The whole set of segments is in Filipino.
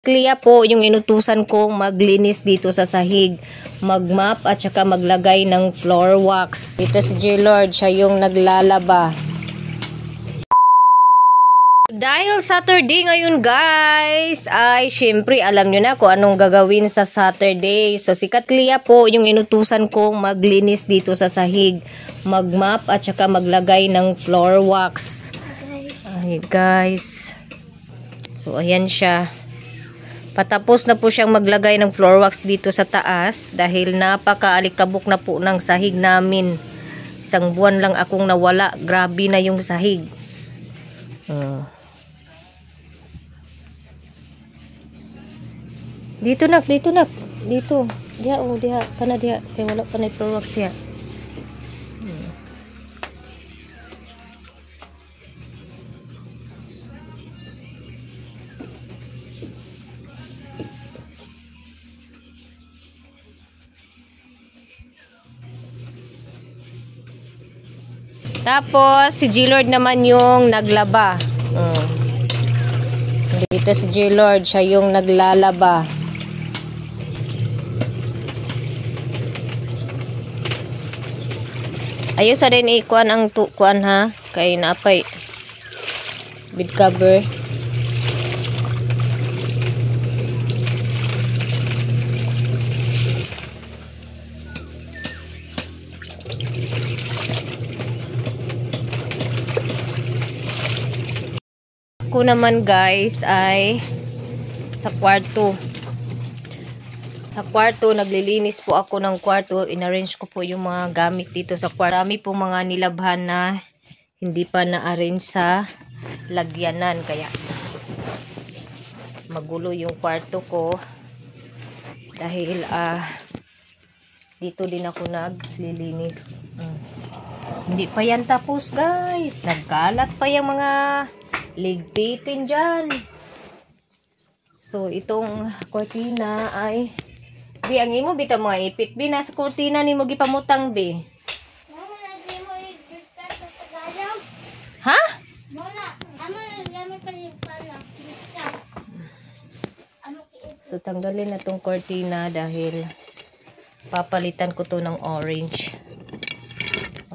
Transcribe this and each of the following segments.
Kliya po yung inutusan kong maglinis dito sa sahig, magmap at saka maglagay ng floor wax. Dito si J-Lord, siya yung naglalaba. Dahil Saturday ngayon guys, ay syempre alam nyo na kung anong gagawin sa Saturday. So si Katlia po yung inutusan kong maglinis dito sa sahig, magmap at saka maglagay ng floor wax. Ay guys, so ayan siya. Patapos na po siyang maglagay ng floor wax dito sa taas dahil napaka-alikabok na po ng sahig namin. Isang buwan lang akong nawala. Grabe na yung sahig. Dito nak, dito nak. Dito. Diha, oh, diha. Kana diha. Kaya wala pa na floor wax diha. Tapos, si J-Lord naman yung naglaba. Dito si J-Lord, siya yung naglalaba. Ayos sa rin ikuan ang tukuan ha. Kay napay bed cover. Ako naman guys ay sa kwarto. Sa kwarto, naglilinis po ako ng kwarto. Inarrange ko po yung mga gamit dito sa kwarto. Marami po mga nilabhan na hindi pa na-arrange sa lagyanan. Kaya magulo yung kwarto ko. Dahil dito din ako naglilinis. Hindi pa yan tapos guys. Nagkalat pa yung mga ligpitin dyan. So, itong kortina ay Bi, ang imo bitaw mga ipit. Bi, nasa kortina ni mo gipamutang, Bi. Ha? So, tanggalin na tong kortina dahil papalitan ko to ng orange.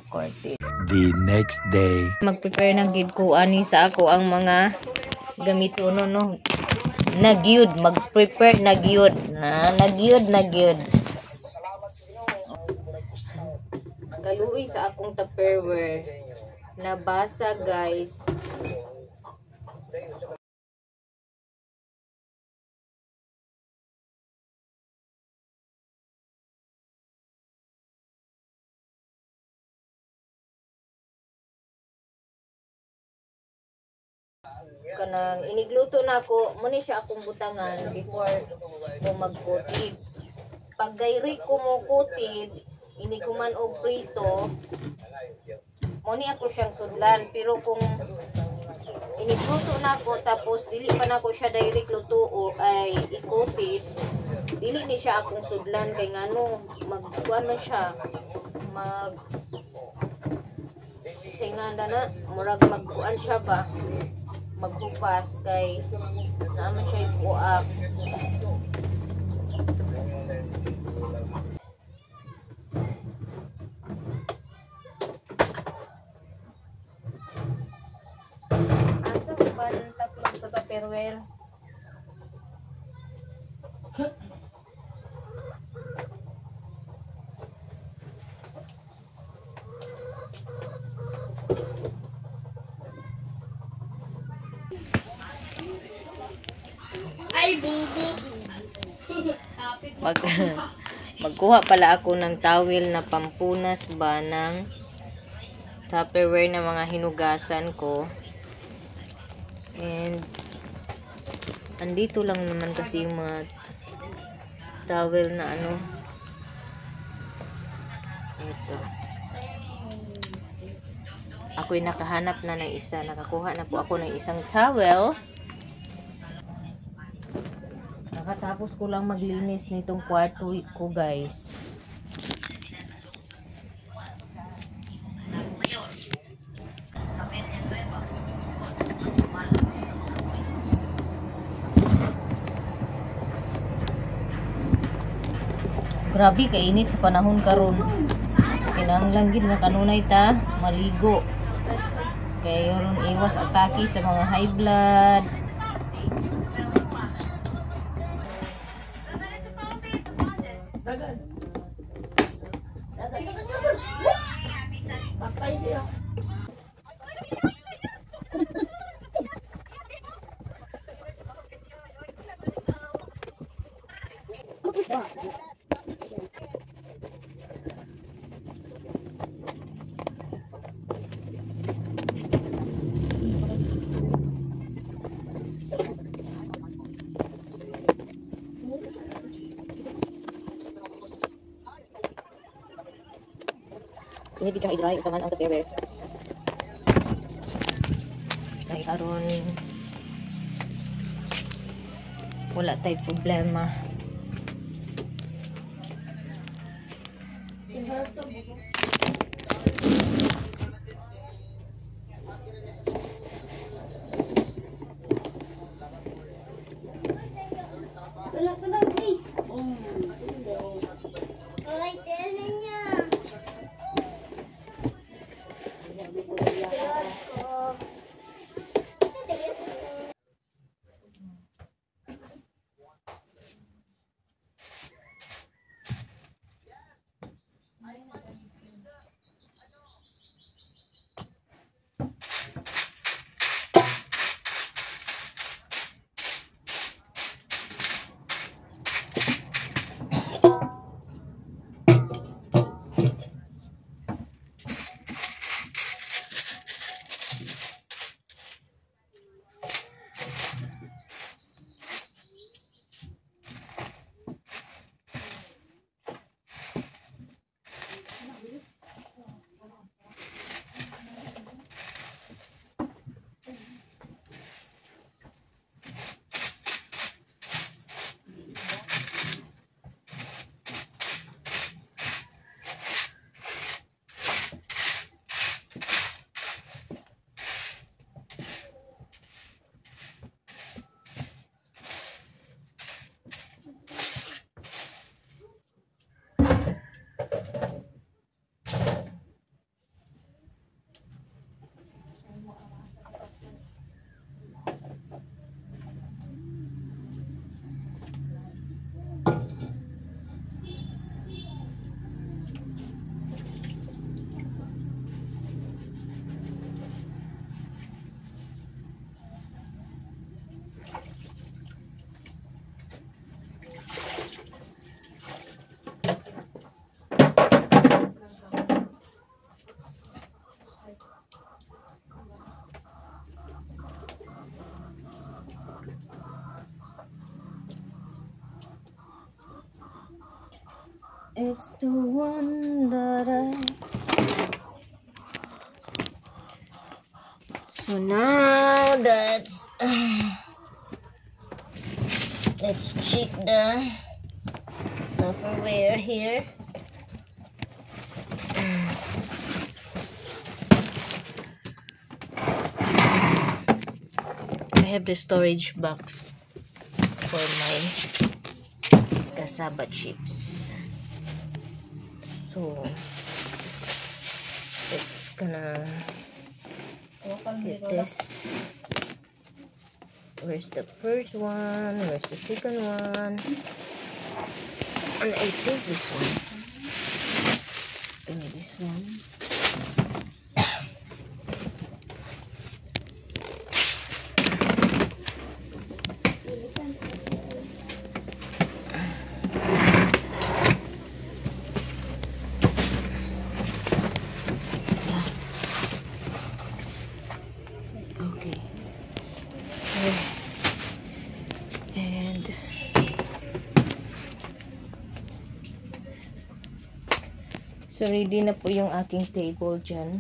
Kortina. The next day. Mag-prepare ng gid ko ani sa ako ang mga gamito no. Nagyud, mag-prepare nagyud. Nagyud. Galuoy sa akong Tupperware. Nabasa guys. Kanang inigluto na ako, muna siya akong butangan before ko magkutid. Pag gayri ko mo kutid, ini ko man og prito, muna ako siyang sudlan. Pero kung inigluto na ako, tapos dili pa na ako siya direct luto ay ikutid, dili ni siya akong sudlan. Kay ngano, magkuhan man siya, singanda na, murag magkuhan siya ba, maghupas kay naman siya ipuak. Asa ba ng taplong sa Tupperware? Magkuha pala ako ng towel na pampunas ba ng Tupperware na mga hinugasan ko. And andito lang naman kasi yung mga towel na ano. Ito. Ako'y nakahanap na ng isa. Nakakuha na po ako ng isang towel. Nakatapos ko lang maglinis nitong kwarto ko guys. Grabe kainit sa panahon karon. So, kinahanglan gid nga kanunay ta maligo. Kaya ron iwas atake sa mga high blood. Ini di cang i-dry utaman ang tupperware. Dahil aron wala tay problema. It's the one that So now that's let's check the Tupperware here. I have the storage box for my cassava chips. So it's gonna get this. Where's the first one? Where's the second one? And I think this one. Give me this one. So, ready na po yung aking table dyan.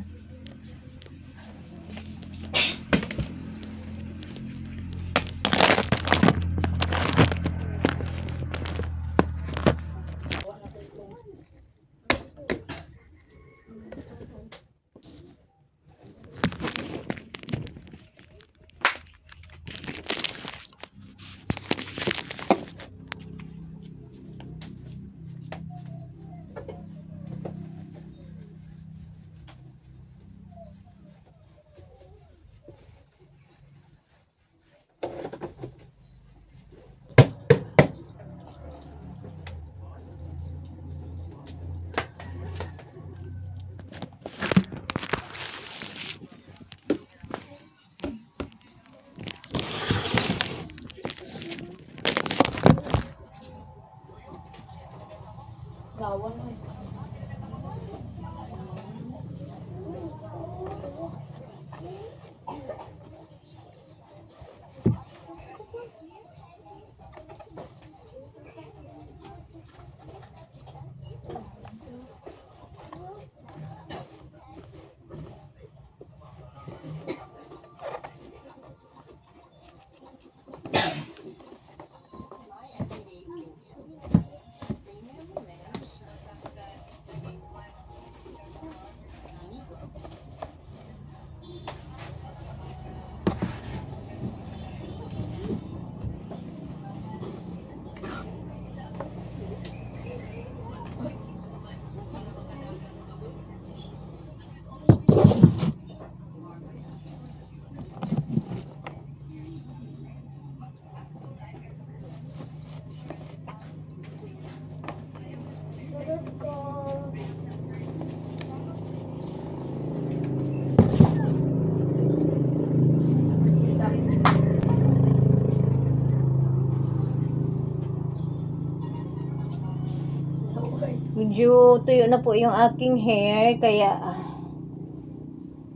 Medyo tuyo na po yung aking hair, kaya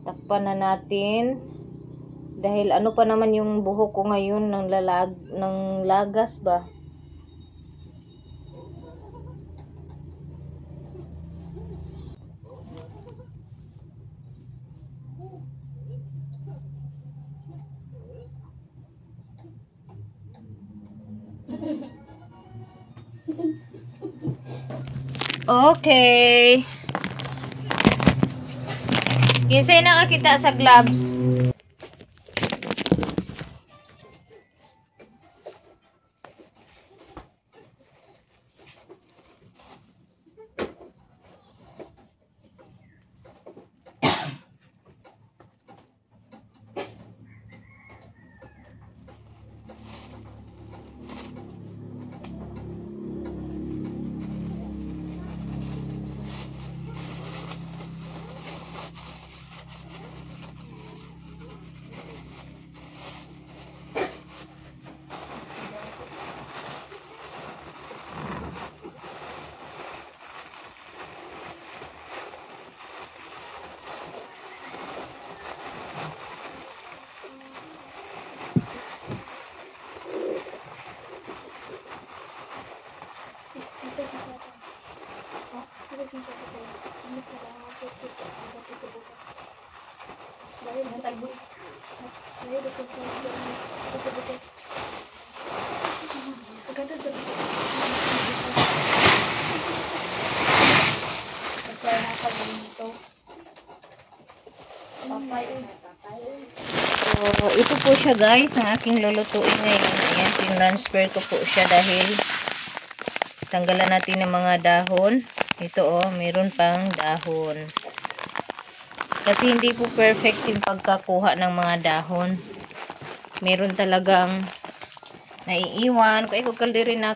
takpan na natin. Dahil ano pa naman yung buhok ko ngayon ng lagas ba? Okay. Kinsay nakakita sa gloves? So, ito po siya guys, ang aking lulutuin ngayon. Ayan, tinransfer ko po siya dahil tanggalan natin ng mga dahon. Ito oh, mayroon pang dahon. Kasi hindi po perfect yung pagkakuha ng mga dahon. Meron talagang naiiwan. Kaya ko kaldiri na.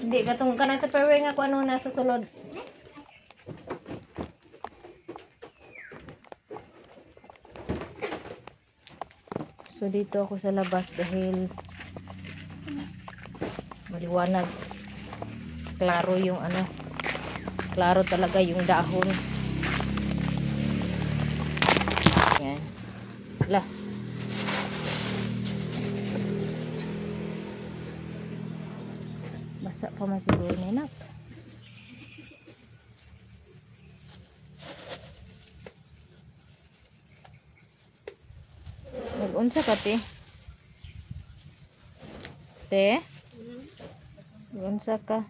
Hindi, katong ka na tupperware nga kung ano nasa sulod. So, dito ako sa labas dahil maliwanag. Klaro yung ano. Klaro talaga yung dahon. Yan. Lah. Basa pa masiguro na nak. Nag-unsa ka te? Te? Nag-unsa ka?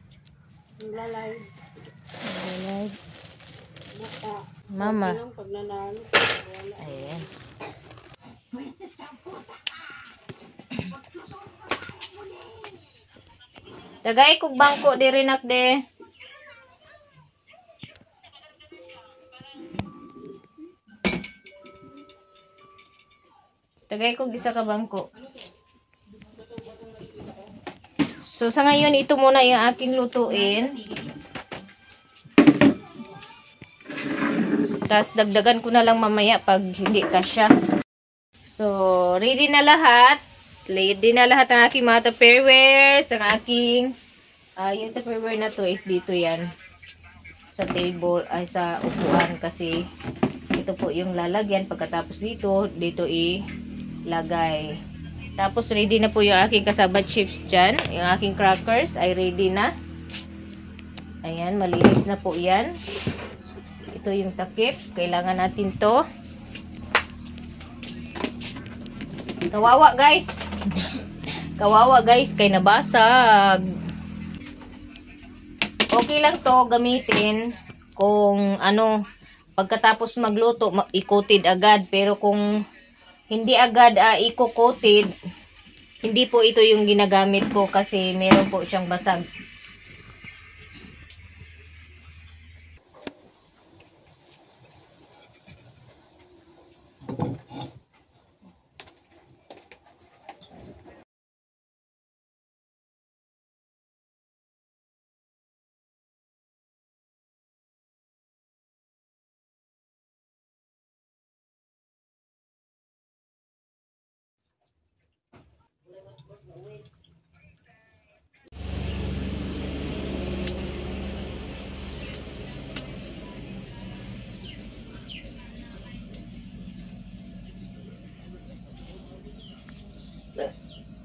Naglalay. Naglalay. Mama. Ayan. Tagay kog bangko diri nak de. Tagay kog isa ka bangko. So sa ngayon ito muna yung aking lutuin. Tapos dagdagan ko na lang mamaya pag hindi kasya. So ready na lahat. Ready na lahat ang aking mga tupperwares, ang aking Yung Tupperware na to is dito yan. Sa table, ay sa upuan kasi ito po yung lalagyan. Pagkatapos dito ilagay. Tapos ready na po yung aking kasabad chips dyan. Yung aking crackers ay ready na. Ayan, malinis na po yan. Ito yung takip. Kailangan natin to. Kawawa guys. Kawawa guys, kay nabasag. Okay lang to gamitin kung ano, pagkatapos magluto, i-coated agad. Pero kung hindi agad i-coated, hindi po ito yung ginagamit ko kasi meron po siyang basag.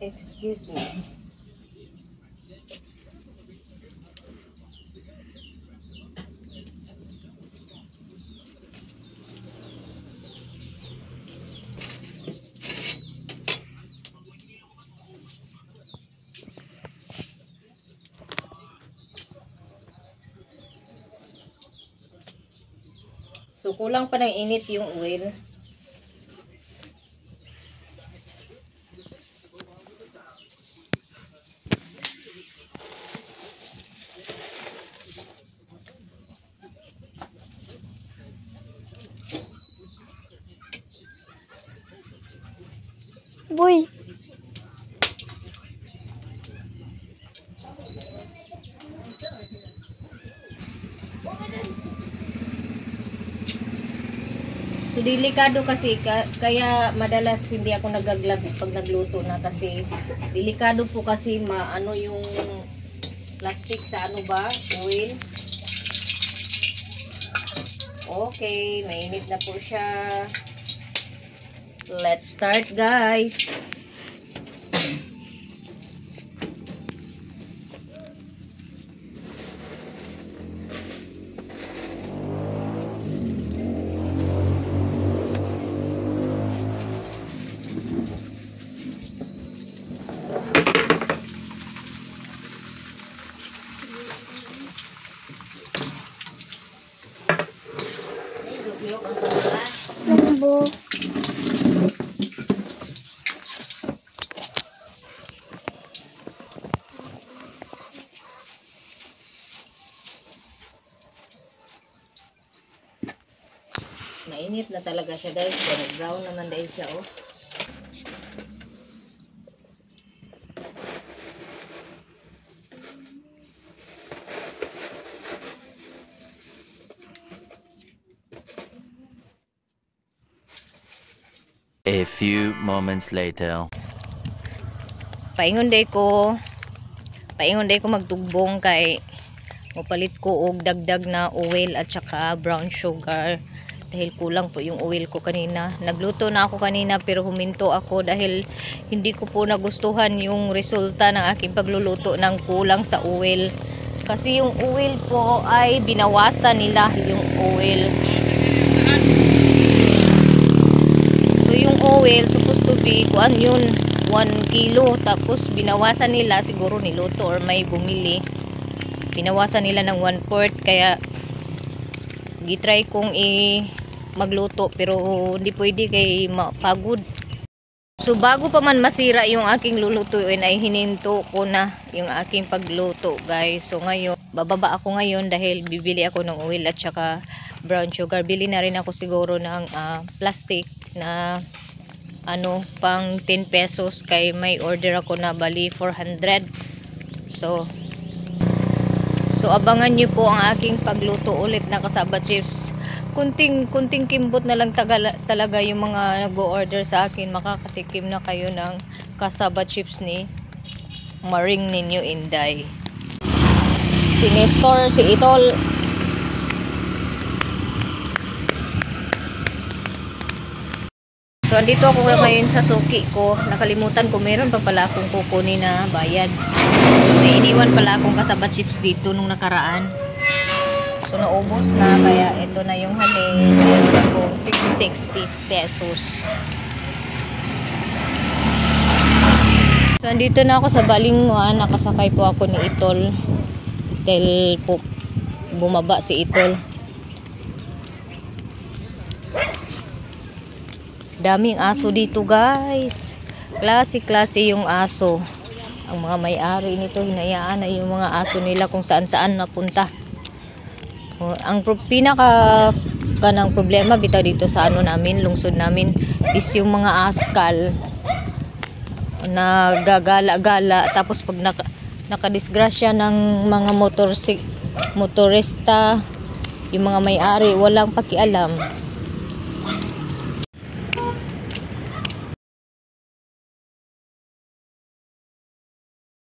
Excuse me. So, kulang pa ng init yung oil. Boy. So, delikado kasi, kaya madalas hindi ako nag-gloves pag nagluto na kasi delikado po kasi maano yung plastic sa ano ba, oil. Okay, mainit na po siya. Let's start guys. Lambo. Mainit na talaga siya guys. Brown naman dahil siya oh. A few moments later. Paingon day ko magtugbong kay mupalit ko og dagdag na oil at saka brown sugar dahil kulang po yung oil ko kanina. Nagluto na ako kanina pero huminto ako dahil hindi ko po nagustuhan yung resulta ng aking pagluluto ng kulang sa oil. Kasi yung oil po ay binawasan nila yung oil. So yung oil supposed to be kuan yun 1 kilo tapos binawasan nila, siguro niluto or may bumili, binawasan nila ng 1/4 kaya gitry kong magluto pero hindi pwede kay mapagod. So bago pa man masira yung aking lulutuin ay hininto ko na yung aking pagluto guys. So ngayon bababa ako ngayon dahil bibili ako ng oil at saka brown sugar. Bili na rin ako siguro ng plastic na ano pang 10 pesos kay may order ako na bali 400. So abangan nyo po ang aking pagluto ulit na kasaba chips. Kunting kimbot na lang talaga yung mga nag-o-order sa akin. Makakatikim na kayo ng kasaba chips ni Maring ninyo Inday. si Nestor, si Itol. So, andito ako ngayon sa suki ko. Nakalimutan ko, meron pa pala akong kukunin na bayad. May iniwan pala akong kasaba chips dito nung nakaraan. So, naubos na. Kaya, ito na yung halin. Meron akong 60 pesos. So, andito na ako sa Balingwa. Nakasakay po ako ni Itol. Dahil po, bumaba si Itol. Daming aso dito, guys. Klase-klase yung aso. Ang mga may-ari nito, hinayaan na yung mga aso nila kung saan-saan napunta. Ang kanang problema bitaw dito sa namin, lungsod namin, is yung mga askal na gagala-gala. Tapos pag nakadisgrasya ng mga motorista, yung mga may-ari walang pakialam.